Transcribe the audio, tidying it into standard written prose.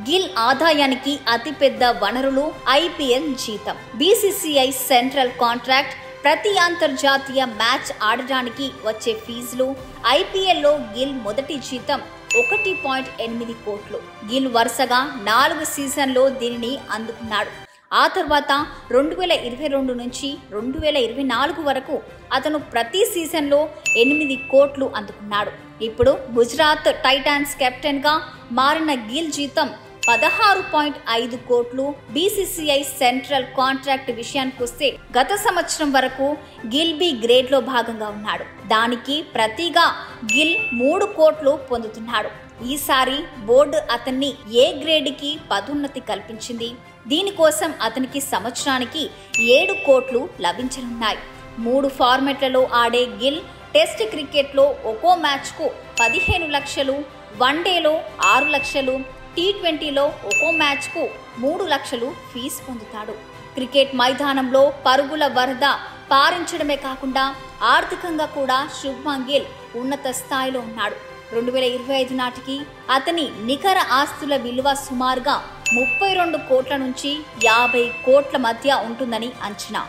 గిల్ ఆదాయానికి అతిపెద్ద వనరులు ఐపీఎల్ జీతం, బీసీసీఐ సెంట్రల్ కాంట్రాక్ట్, ప్రతి అంతర్జాతీయ మ్యాచ్ ఆడడానికి వచ్చే ఫీజులు. ఐపీఎల్లో గిల్ మొదటి జీతం 1.8 కోట్లు. గిల్ వరుసగా 4 సీజన్లో దీనిని అందుకున్నాడు. ఆ తర్వాత 2022 నుంచి 2024 వరకు అతను ప్రతి సీజన్లో 8 కోట్లు అందుకున్నాడు. ఇప్పుడు గుజరాత్ టైటాన్స్ కెప్టెన్గా మారిన గిల్ జీతం 16.5 కోట్లు. బీసీసీఐ సెంట్రల్ కాంట్రాక్ట్ విషయానికొస్తే గత సంవత్సరం వరకు గిల్ బి గ్రేడ్లో భాగంగా ఉన్నాడు. దానికి ప్రతిగా గిల్ 3 కోట్లు పొందుతున్నాడు. ఈసారి బోర్డు అతన్ని ఏ గ్రేడ్కి పదోన్నతి కల్పించింది. దీనికోసం అతనికి సంవత్సరానికి 7 కోట్లు లభించనున్నాయి. 3 ఫార్మెట్లలో ఆడే గిల్ టెస్ట్ క్రికెట్లో ఒక్కో మ్యాచ్కు 15 లక్షలు, వన్డేలో 6 లక్షలు, T20లో ఒక్కో మ్యాచ్కు 3 లక్షలు ఫీజు పొందుతాడు. క్రికెట్ మైదానంలో పరుగుల వరద పారించడమే కాకుండా ఆర్థికంగా కూడా శుభ్మన్ గిల్ ఉన్నత స్థాయిలో ఉన్నాడు. 2025 నాటికి అతని నికర ఆస్తుల విలువ సుమారుగా 32 కోట్ల నుంచి 50 కోట్ల మధ్య ఉంటుందని అంచనా.